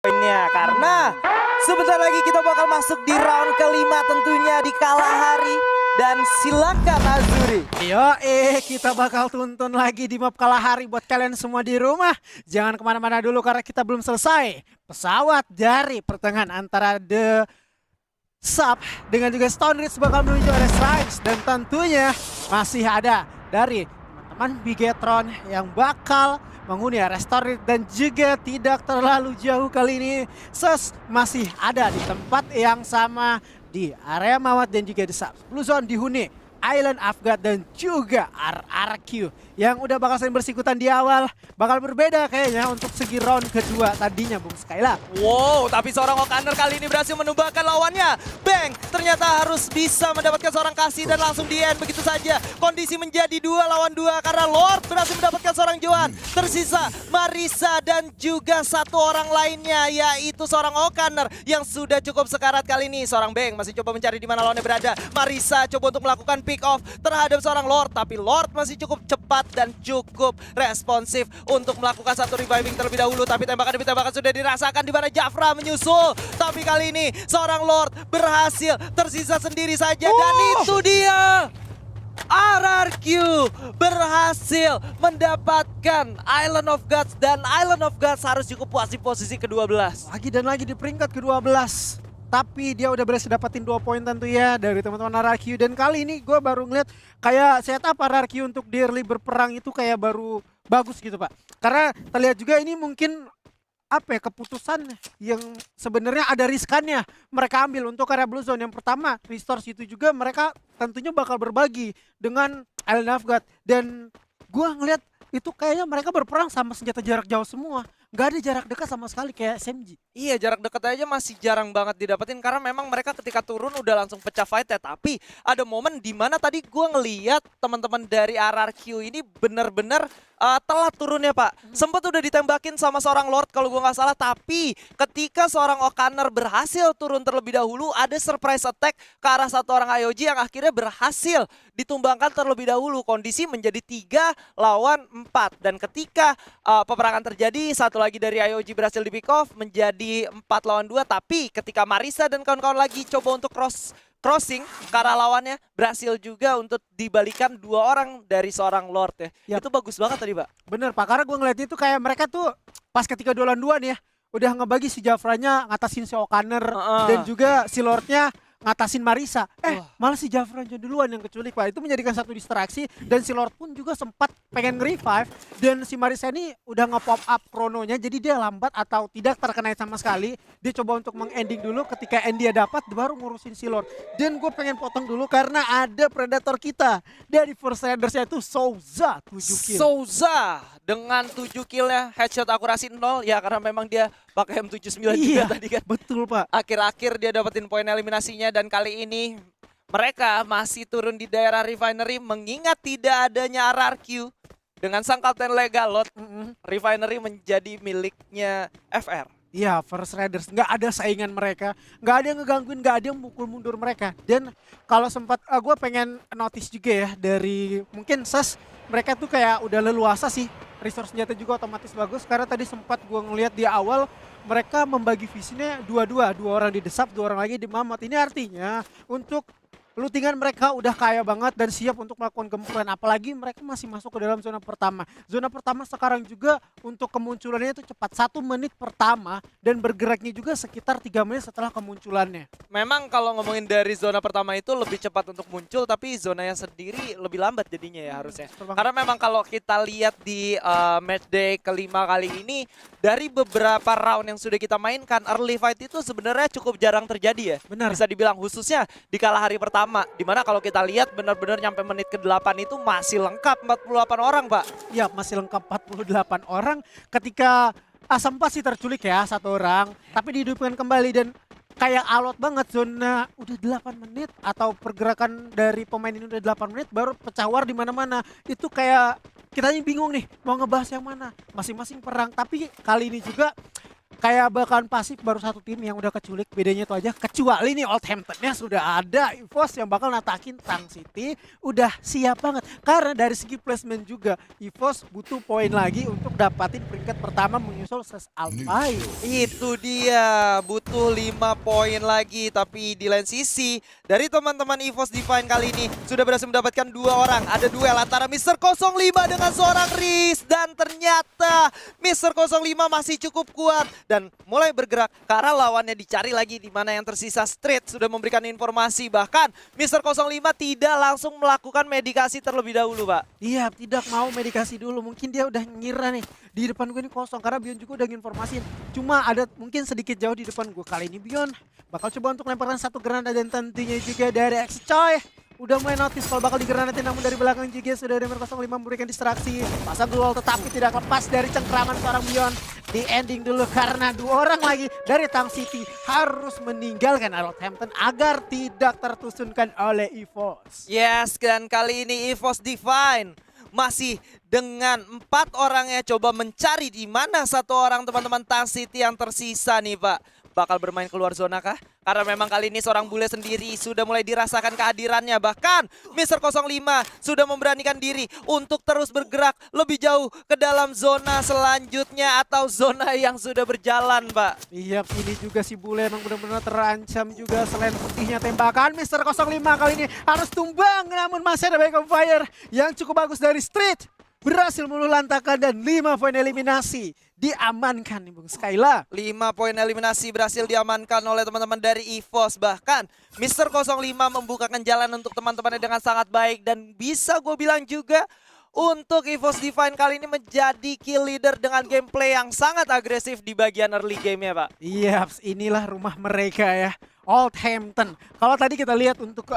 poinnya karena sebentar lagi kita bakal masuk di round kelima tentunya di Kalahari dan silakan Azuri. Kita bakal tuntun lagi di map Kalahari buat kalian semua di rumah. Jangan kemana-mana dulu karena kita belum selesai. Pesawat dari pertengahan antara The Sub dengan juga Stone Ridge bakal menuju Ares Rise. Dan tentunya masih ada dari teman-teman Bigetron yang bakal menghuni area Stone Ridge. Dan juga tidak terlalu jauh kali ini Ses masih ada di tempat yang sama di area Mawat dan juga The Sub. Blue Zone dihuni Island of God dan juga RRQ yang udah bakal saling bersikutan di awal. Bakal berbeda kayaknya untuk segi round kedua tadinya Bung Skylar. Wow, tapi seorang Okaner kali ini berhasil menumbangkan lawannya. Bang, ternyata harus bisa mendapatkan seorang kasih dan langsung di end begitu saja. Kondisi menjadi 2 lawan 2 karena Lord berhasil mendapatkan seorang Johan. Tersisa Marisa dan juga satu orang lainnya yaitu seorang Okaner yang sudah cukup sekarat kali ini. Seorang Bang masih coba mencari di mana lawannya berada. Marisa coba untuk melakukan pick off terhadap seorang Lord, tapi Lord masih cukup cepat dan cukup responsif untuk melakukan satu reviving terlebih dahulu. Tapi tembakan demi tembakan sudah dirasakan di mana Jafra menyusul. Tapi kali ini seorang Lord berhasil tersisa sendiri saja dan itu dia. RRQ berhasil mendapatkan Island of Gods dan Island of Gods harus cukup puas di posisi ke-12. Lagi dan lagi di peringkat ke-12. Tapi dia udah berhasil dapetin 2 poin tentunya dari teman-teman RRQ. Dan kali ini gue baru ngeliat kayak setup RRQ untuk di early berperang itu kayak baru bagus gitu Pak. Karena terlihat juga ini mungkin apa ya, keputusan yang sebenarnya ada riskannya mereka ambil untuk area Blue Zone. Yang pertama, restore situ juga mereka tentunya bakal berbagi dengan Island of God. Dan gue ngeliat itu kayaknya mereka berperang sama senjata jarak jauh semua. Gak ada jarak dekat sama sekali kayak SMG. Iya, jarak dekat aja masih jarang banget didapetin karena memang mereka ketika turun udah langsung pecah fight ya. Tapi ada momen di mana tadi gue ngeliat teman-teman dari RRQ ini bener-bener telat turunnya Pak. Sempat udah ditembakin sama seorang Lord kalau gue nggak salah. Tapi ketika seorang Okaner berhasil turun terlebih dahulu, ada surprise attack ke arah satu orang IOG yang akhirnya berhasil ditumbangkan terlebih dahulu. Kondisi menjadi 3 lawan 4. Dan ketika peperangan terjadi, satu lagi dari IOG berhasil di pick off menjadi 4 lawan 2. Tapi ketika Marisa dan kawan-kawan lagi coba untuk crossing ke arah lawannya, berhasil juga untuk dibalikan 2 orang dari seorang Lord ya. Yap. Itu bagus banget tadi Pak. Bener Pak, karena gue ngeliat itu kayak mereka tuh pas ketika 2 lawan 2 nih ya, udah ngebagi si Jafranya ngatasin si Okaner dan juga si Lordnya ngatasin Marisa. Malah si Jafra duluan yang keculik Pak. Itu menjadikan satu distraksi dan si Lord pun juga sempat pengen nge-revive. Dan si Marisa ini udah nge-pop up krononya, jadi dia lambat atau tidak terkena sama sekali. Dia coba untuk meng-ending dulu, ketika end dia dapat baru ngurusin si Lord. Dan gue pengen potong dulu karena ada predator kita dari First Raiders yaitu Souza 7 kill. Souza dengan 7 killnya, headshot akurasi 0 ya karena memang dia pakai M79 juga tadi kan. Betul Pak. Akhir-akhir dia dapetin poin eliminasinya dan kali ini mereka masih turun di daerah refinery mengingat tidak adanya RRQ dengan sang kapten Legalot. Refinery menjadi miliknya FR. Iya, First Raiders nggak ada saingan mereka, nggak ada yang ngegangguin, nggak ada yang mukul mundur mereka. Dan kalau sempat gue pengen notice juga ya dari mungkin Ses, mereka tuh kayak udah leluasa sih, resource senjata juga otomatis bagus karena tadi sempat gue ngelihat di awal mereka membagi visinya 2-2 orang di desap, 2 orang lagi di mamot. Ini artinya untuk lootingan mereka udah kaya banget dan siap untuk melakukan gempuran. Apalagi mereka masih masuk ke dalam zona pertama. Zona pertama sekarang juga untuk kemunculannya itu cepat. 1 menit pertama dan bergeraknya juga sekitar 3 menit setelah kemunculannya. Memang kalau ngomongin dari zona pertama itu lebih cepat untuk muncul, tapi zonanya sendiri lebih lambat jadinya ya harusnya. Karena memang kalau kita lihat di matchday kelima kali ini, dari beberapa round yang sudah kita mainkan, early fight itu sebenarnya cukup jarang terjadi ya. Benar. Bisa dibilang khususnya di Kalahari pertama. Dimana kalau kita lihat benar-benar nyampe menit ke-8 itu masih lengkap 48 orang Pak. Ya masih lengkap 48 orang ketika sempat sih terculik ya 1 orang. Tapi dihidupkan kembali dan kayak alot banget zona udah 8 menit atau pergerakan dari pemain ini udah 8 menit baru pecah war di mana-mana. Itu kayak kita bingung nih mau ngebahas yang mana. Masing-masing perang tapi kali ini juga kayak bakalan pasif baru satu tim yang udah keculik, bedanya itu aja. Kecuali nih Oldhamptonnya sudah ada EVOS yang bakal natakin Tang City, udah siap banget. Karena dari segi placement juga EVOS butuh poin lagi untuk dapatin peringkat pertama menyusul Ses Alpine. Itu dia, butuh 5 poin lagi. Tapi di lain sisi, dari teman-teman EVOS Divine kali ini sudah berhasil mendapatkan 2 orang. Ada duel antara Mr. 05 dengan seorang Riz. Dan ternyata Mr. 05 masih cukup kuat. Dan mulai bergerak ke arah lawannya, dicari lagi di mana yang tersisa. Street sudah memberikan informasi. Bahkan Mr. 05 tidak langsung melakukan medikasi terlebih dahulu, Pak. Iya, tidak mau medikasi dulu. Mungkin dia udah ngira nih, di depan gue ini kosong. Karena Bion juga udah nginformasin. Cuma ada mungkin sedikit jauh di depan gue. Kali ini Bion bakal coba untuk lemparkan satu granat. Dan tentunya juga dari X Coy udah mulai notice kalau bakal digranatin, namun dari belakang juga sudah ada 05 memberikan distraksi. Pasang duel tetapi tidak lepas dari cengkraman seorang Bion. Di ending dulu karena 2 orang lagi dari Tang City harus meninggalkan Oldhampton agar tidak tertusunkan oleh EVOS. Yes, dan kali ini EVOS Divine masih dengan 4 orangnya coba mencari di mana satu orang teman-teman Tang City yang tersisa nih, Pak. Bakal bermain keluar zona kah? Karena memang kali ini seorang bule sendiri sudah mulai dirasakan kehadirannya. Bahkan Mr. 05 sudah memberanikan diri untuk terus bergerak lebih jauh ke dalam zona selanjutnya atau zona yang sudah berjalan, Pak. Iya, ini juga si bule emang benar-benar terancam juga. Selain putihnya tembakan, Mr. 05 kali ini harus tumbang. Namun masih ada backup fire yang cukup bagus dari Street. Berhasil meluluhlantakkan dan 5 poin eliminasi diamankan nih Bung Skyla. 5 poin eliminasi berhasil diamankan oleh teman-teman dari EVOS. Bahkan Mr. 05 membukakan jalan untuk teman-temannya dengan sangat baik. Dan bisa gue bilang juga untuk EVOS Divine kali ini menjadi kill leader dengan gameplay yang sangat agresif di bagian early game ya, Pak. Iya, inilah rumah mereka ya, Oldhampton. Kalau tadi kita lihat untuk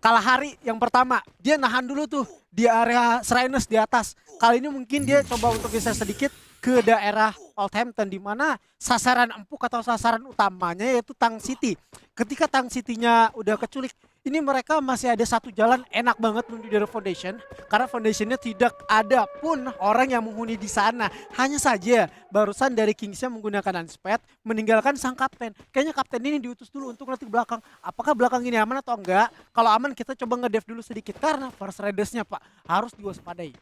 Kalahari yang pertama, dia nahan dulu tuh di area Shriners di atas. Kali ini mungkin dia coba untuk geser sedikit ke daerah Oldhampton, di mana sasaran empuk atau sasaran utamanya yaitu Tang City. Ketika Tang City-nya udah keculik, ini mereka masih ada satu jalan enak banget menuju dari Foundation. Karena Foundation-nya tidak ada pun orang yang menghuni di sana. Hanya saja barusan dari Kings-nya menggunakan unsped meninggalkan sang kapten. Kayaknya kapten ini diutus dulu untuk nanti belakang. Apakah belakang ini aman atau enggak? Kalau aman kita coba nge-dev dulu sedikit. Karena First Riders-nya Pak harus diwaspadai.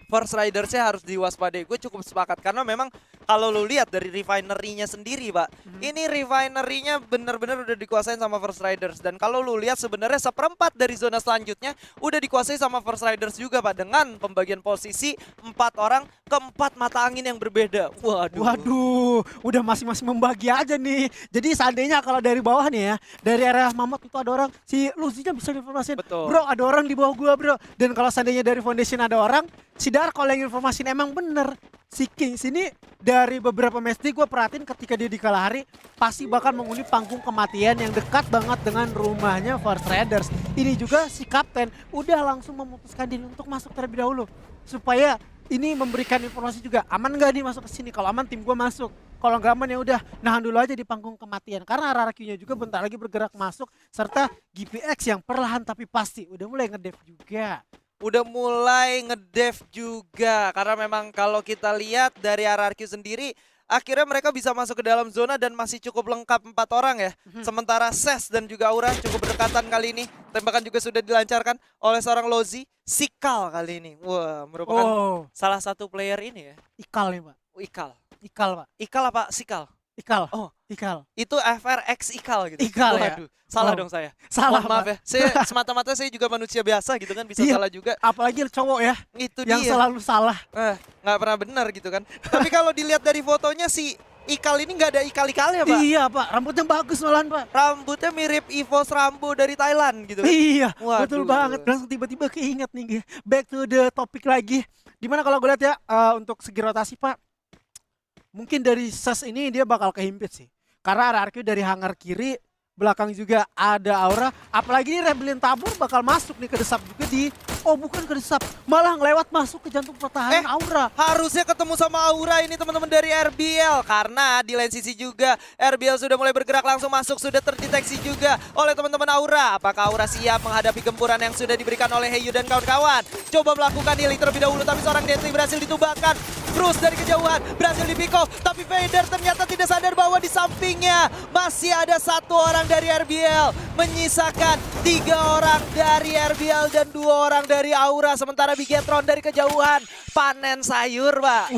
First Riders-nya harus diwaspadai. Gue cukup sepakat karena memang kalau lu lihat dari refinery-nya sendiri, Pak. Ini refinery-nya benar-benar udah dikuasain sama First Riders. Dan kalau lu lihat sebenarnya seperempat dari zona selanjutnya udah dikuasai sama First Riders juga, Pak. Dengan pembagian posisi 4 orang ke 4 mata angin yang berbeda. Waduh, udah masing-masing membagi aja nih. Jadi seandainya kalau dari bawah nih ya, dari area Mamot itu ada orang, si Luzinya bisa informasiin. Betul. Bro, ada orang di bawah gua, bro. Dan kalau seandainya dari Foundation ada orang, si Darko yang informasiin emang bener. Si Kings ini dari beberapa match gue perhatiin ketika dia di Kalahari pasti bakal menghuni panggung kematian yang dekat banget dengan rumahnya First Riders. Ini juga si kapten udah langsung memutuskan diri untuk masuk terlebih dahulu supaya ini memberikan informasi juga, aman gak nih masuk ke sini? Kalau aman tim gue masuk, kalau nggak aman ya udah nahan dulu aja di panggung kematian. Karena RRQ-nya juga bentar lagi bergerak masuk, serta GPX yang perlahan tapi pasti udah mulai ngedev juga. Udah mulai ngedev juga karena memang kalau kita lihat dari RRQ sendiri akhirnya mereka bisa masuk ke dalam zona dan masih cukup lengkap 4 orang ya. Sementara Ses dan juga Aura cukup berdekatan kali ini. Tembakan juga sudah dilancarkan oleh seorang Lozi. Sikal kali ini. Wah, merupakan salah satu player ini ya. Ikal nih Pak. Ikal. Ikal Pak. Ikal apa Sikal? Ikal. Oh, Ikal. itu FRX Ikal gitu. Ikal ya? Waduh, salah dong saya. Salah Maaf ya. Saya semata-mata saya juga manusia biasa gitu kan, bisa Iya, salah juga. apalagi cowok ya, Itu yang dia. selalu salah. Nggak pernah benar gitu kan. Tapi kalau dilihat dari fotonya si Ikal ini nggak ada ikal-ikalnya, Pak. Iya Pak, rambutnya bagus malahan Pak. Rambutnya mirip EVOS Rambo dari Thailand gitu. Iya, Waduh. betul banget. Langsung tiba-tiba keinget nih. Back to the topic lagi. Dimana kalau gue lihat ya, untuk segi rotasi Pak, mungkin dari Ses ini dia bakal kehimpit sih. Karena RRQ dari hangar kiri, belakang juga ada Aura. Apalagi ini Rebellion Tabur bakal masuk nih ke desap juga di Oh bukan ke desap, malah ngelewat masuk ke jantung pertahanan Aura. Harusnya ketemu sama Aura ini teman-teman dari RBL. Karena di lane sisi juga RBL sudah mulai bergerak langsung masuk. Sudah terdeteksi juga oleh teman-teman Aura. Apakah Aura siap menghadapi gempuran yang sudah diberikan oleh Heyu dan kawan-kawan? Coba melakukan healing terlebih dahulu. Tapi seorang Deadly berhasil ditumbangkan. Bruce dari kejauhan berhasil di-pick off. Tapi Vader ternyata tidak sadar bahwa di sampingnya masih ada satu orang dari RBL. Menyisakan 3 orang dari RBL dan 2 orang dari Aura. Sementara Bigetron dari kejauhan panen sayur, Pak.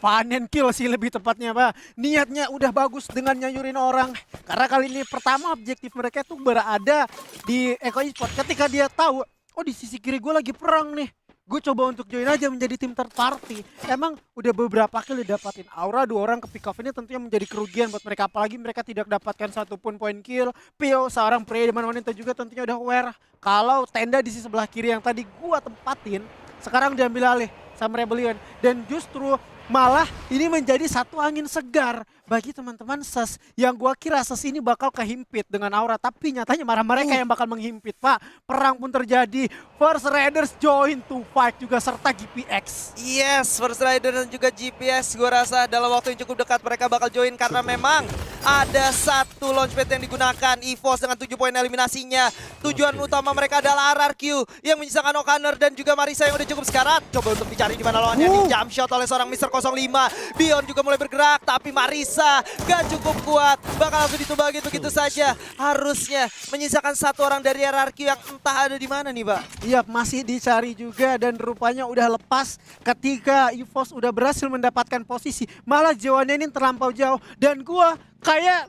Panen kill sih lebih tepatnya, Pak. Niatnya udah bagus dengan nyayurin orang. Karena kali ini pertama objektif mereka tuh berada di Eko Esports. Ketika dia tahu, oh di sisi kiri gue lagi perang nih. Gue coba untuk join aja menjadi tim third party. Emang udah beberapa kali dapatin Aura, 2 orang ke pick off ini tentunya menjadi kerugian buat mereka. Apalagi mereka tidak dapatkan satupun poin kill. Pio, seorang pria di mana wanita juga tentunya udah aware. Kalau tenda di sisi sebelah kiri yang tadi gua tempatin, sekarang diambil alih sama Rebellion. Dan justru malah ini menjadi satu angin segar bagi teman-teman SES yang gua kira SES ini bakal kehimpit dengan Aura, tapi nyatanya malah mereka yang bakal menghimpit, Pak. Perang pun terjadi. First Raiders join to fight juga serta GPX. Yes, First Rider dan juga GPS gua rasa dalam waktu yang cukup dekat mereka bakal join karena memang ada satu launchpad yang digunakan EVOS dengan 7 poin eliminasinya. Tujuan utama mereka adalah RRQ yang menyisakan O'Connor dan juga Marisa yang udah cukup sekarat. Coba untuk dicari di mana lawannya, di jump shot oleh seorang Mr. 05. Bion juga mulai bergerak tapi Marisa gak cukup kuat. Bakal langsung ditubagi begitu saja. Harusnya menyisakan satu orang dari RRQ yang entah ada di mana nih, Pak. Iya, masih dicari juga dan rupanya udah lepas ketika EVOS udah berhasil mendapatkan posisi. Malah jawabannya ini terlampau jauh dan gua kayak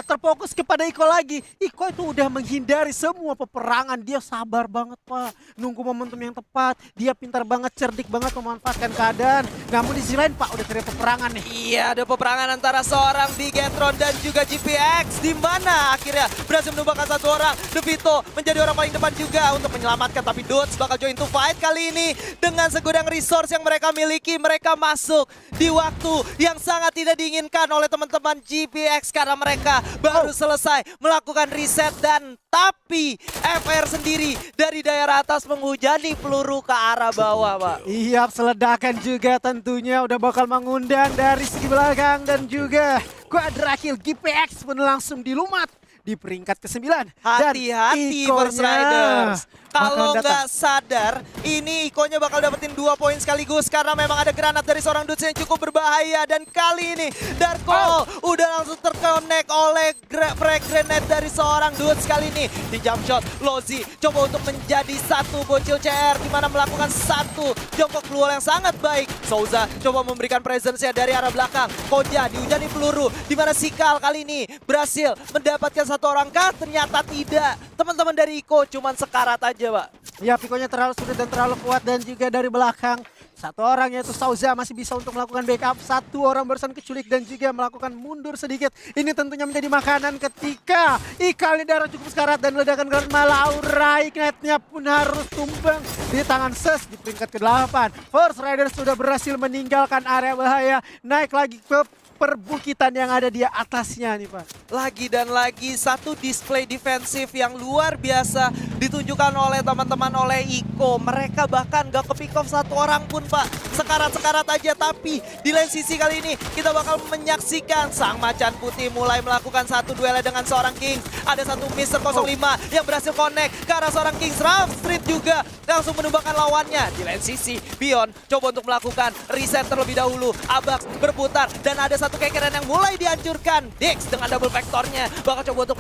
terfokus kepada Iko lagi. Iko itu udah menghindari semua peperangan. Dia sabar banget, Pak. Nunggu momentum yang tepat. Dia pintar banget, cerdik banget memanfaatkan keadaan. Namun di sisi lain, Pak, udah terjadi peperangan nih. Iya, ada peperangan antara seorang Bigetron dan juga GPX. Di mana akhirnya berhasil menumbangkan satu orang. Devito menjadi orang paling depan juga untuk menyelamatkan. Tapi Dodge bakal join to fight kali ini. Dengan segudang resource yang mereka miliki, mereka masuk di waktu yang sangat tidak diinginkan oleh teman-teman GPX karena mereka baru selesai melakukan reset dan tapi FR sendiri dari daerah atas menghujani peluru ke arah bawah, Pak. Iya, seledakan juga tentunya udah bakal mengundang dari segi belakang dan juga Quadrakil GPX pun langsung dilumat di peringkat ke-9. Hati-hati First Riders. Kalau nggak sadar, ini Ikonya bakal dapetin 2 poin sekaligus karena memang ada granat dari seorang Dudes yang cukup berbahaya. Dan kali ini Darko udah langsung terkonek oleh frag grenade dari seorang Dudes kali ini. Di jump shot, Lozi coba untuk menjadi satu bocil CR di mana melakukan satu jongkok keluar yang sangat baik. Souza coba memberikan presence-nya dari arah belakang. Koja dihujani peluru di mana Sikal kali ini berhasil mendapatkan satu orang kah? Ternyata tidak. Teman-teman dari Iko cuman sekarat aja, Pak. Ya, pikonya terlalu sulit dan terlalu kuat dan juga dari belakang satu orang yaitu Souza masih bisa untuk melakukan backup. Satu orang barusan keculik dan juga melakukan mundur sedikit. Ini tentunya menjadi makanan ketika Ikal ini darah cukup sekarat dan ledakan granat malah Aura Ignite-nya pun harus tumbang di tangan SES di peringkat ke-8. First Riders sudah berhasil meninggalkan area bahaya, naik lagi ke perbukitan yang ada di atasnya nih, Pak. Lagi dan lagi satu display defensif yang luar biasa ditunjukkan oleh teman-teman oleh Iko. Mereka bahkan gak ke pick off satu orang pun, Pak. Sekarat-sekarat aja, tapi di lain sisi kali ini kita bakal menyaksikan sang macan putih mulai melakukan satu duel dengan seorang Kings. Ada satu Mr. 05 yang berhasil connect ke arah seorang Kings. Ralph Street juga langsung menumbangkan lawannya. Di lain sisi Bion coba untuk melakukan reset terlebih dahulu. Abax berputar dan ada satu kekeran yang mulai dihancurkan. Dix dengan double vektornya bakal coba untuk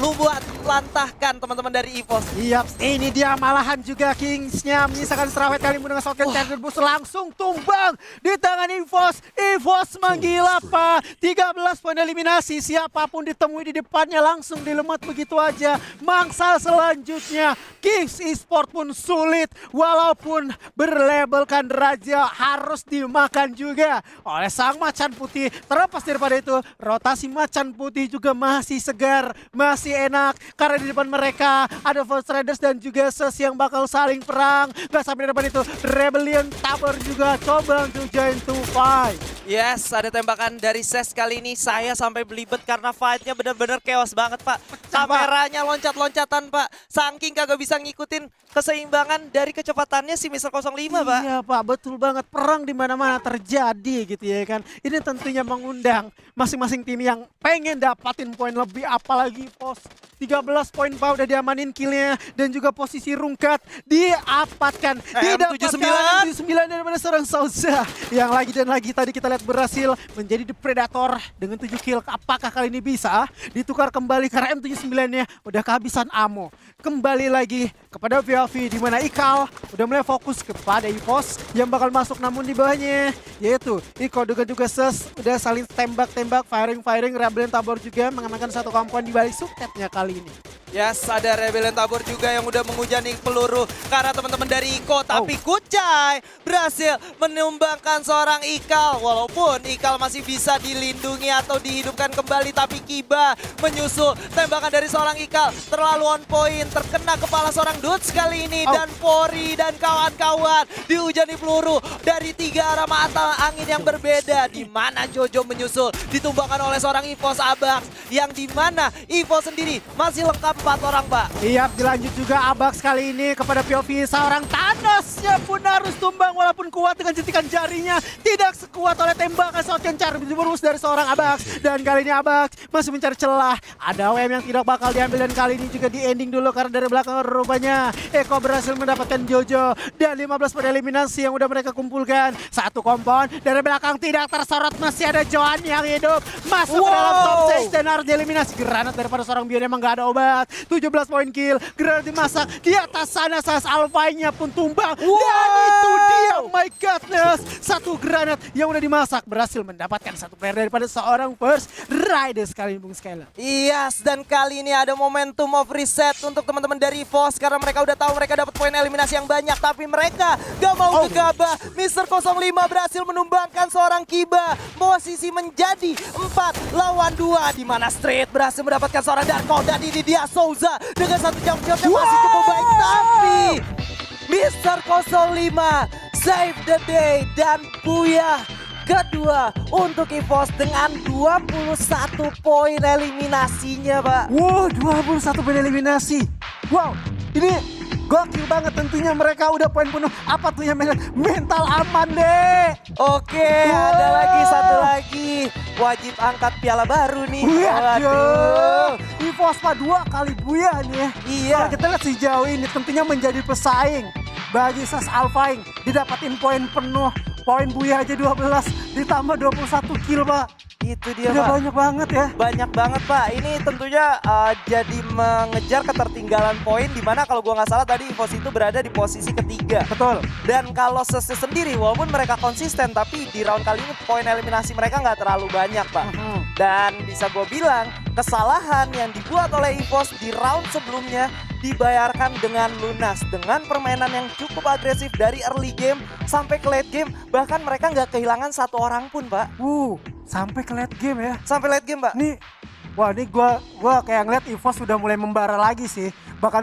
membuat lantahkan teman-teman dari EVOS. Iya, ini dia malahan juga Kingsnya menyisakan serawet kali ini dengan shotgun charger boost langsung tumbang di tangan EVOS. EVOS menggila, Pak. 13 poin eliminasi, siapapun ditemui di depannya langsung dilemat begitu aja. Mangsa selanjutnya Kings Esports pun sulit walaupun berlabelkan raja harus dimakan juga oleh sang macan putih. Terlepas daripada itu, rotasi macan putih juga masih segar, masih enak karena di depan mereka ada First Riders dan juga SES yang bakal saling perang. Gak sampai di depan itu, Rebellion Tower juga coba untuk join to fight. Yes, ada tembakan dari Ses kali ini. Saya sampai belibet karena fight-nya benar-benar chaos banget, Pak. Kameranya loncat-loncatan, Pak. Saking kagak bisa ngikutin keseimbangan dari kecepatannya si Mister 05, Pak. Iya Pak, betul banget. Perang di mana-mana terjadi gitu ya kan. Ini tentunya mengundang masing-masing tim yang pengen dapatin poin lebih. Apalagi pos 13 poin Pak udah diamanin killnya. Dan juga posisi rungkat didapatkan. Didapatkan 79 daripada seorang Souza. Yang lagi dan lagi tadi kita lihat berhasil menjadi The Predator dengan 7 kill. Apakah kali ini bisa ditukar kembali karena M79-nya udah kehabisan ammo. Kembali lagi kepada VLV di mana Ikal udah mulai fokus kepada EVOS yang bakal masuk, namun di bawahnya yaitu Iko juga Ses udah saling tembak-tembak, firing. Rebellion Tabor juga mengamankan satu komponen di balik suketnya kali ini. Yes, ada Rebellion Tabor juga yang udah menghujani peluru karena teman-teman dari Iko. Tapi Kucai berhasil menumbangkan seorang Ikal. Walaupun Ikal masih bisa dilindungi atau dihidupkan kembali. Tapi Kiba menyusul tembakan dari seorang Ikal. Terlalu on point, terkena kepala seorang Dudes kali ini. Dan Pori dan kawan-kawan dihujani peluru dari 3 arah mata angin yang berbeda. Di mana Jojo menyusul ditumbangkan oleh seorang EVOS Abax. Yang di mana EVOS sendiri masih lengkap 4 orang, Pak. Iya, dilanjut juga Abax kali ini kepada POV seorang Thanosnya pun harus tumbang walaupun kuat dengan jentikan jarinya. Tidak sekuat oleh tembakan shotgun charge diberus dari seorang Abax. Dan kali ini Abax masih mencari celah. Ada WM yang tidak bakal diambil dan kali ini juga di ending dulu karena dari belakang rupanya Eko berhasil mendapatkan Jojo. Dan 15 pada eliminasi yang udah mereka kumpulkan. Satu kompon dari belakang tidak tersorot, masih ada Johan yang hidup. Masuk ke dalam top stage dan harus dieliminasi. Granat daripada seorang Bion emang gak ada obat. 17 poin kill, granat dimasak di atas sana, Sas Alpha-nya pun tumbang. Dan itu dia, oh my godness, satu granat yang udah dimasak berhasil mendapatkan satu player daripada seorang First Riders kali ini, Bung Skyler. Yes, dan kali ini ada momentum of reset untuk teman-teman dari EVOS karena mereka udah tahu mereka dapat poin eliminasi yang banyak, tapi mereka gak mau gegabah. Mister 05 berhasil menumbangkan seorang Kiba. Posisi menjadi 4 lawan 2 di mana Street berhasil mendapatkan seorang Darko dan ini dia Souza dengan satu jump shot yang masih cukup baik, tapi Mister 05 save the day dan Buyah kedua untuk EVOS dengan 21 poin eliminasinya, Pak. Wow, 21 poin eliminasi. Wow, ini gokil banget, tentunya mereka udah poin penuh. Apa tuh yang mental aman deh. Oke, ada lagi satu lagi. Wajib angkat piala baru nih. Waduh, EVOS Pak 2 kali Buyah nih ya. Iya. Kalau kita lihat sejauh ini tentunya menjadi pesaing bagi Sas Alpha didapatin poin penuh. Poin Buyah aja 12 ditambah 21 kill, Pak. Itu dia, udah Pak. banyak banget ya. Banyak banget, Pak. Ini tentunya jadi mengejar ketertinggalan poin di mana kalau gua nggak salah tadi EVOS itu berada di posisi ketiga. Betul. Dan kalau Sese sendiri walaupun mereka konsisten tapi di round kali ini poin eliminasi mereka nggak terlalu banyak, Pak. Dan bisa gue bilang kesalahan yang dibuat oleh EVOS di round sebelumnya dibayarkan dengan lunas dengan permainan yang cukup agresif dari early game sampai ke late game. Bahkan mereka nggak kehilangan satu orang pun, Pak. Sampai ke late game ya. Sampai late game, Pak. Nih, wah ini gua kayak ngeliat EVOS sudah mulai membara lagi sih. Bahkan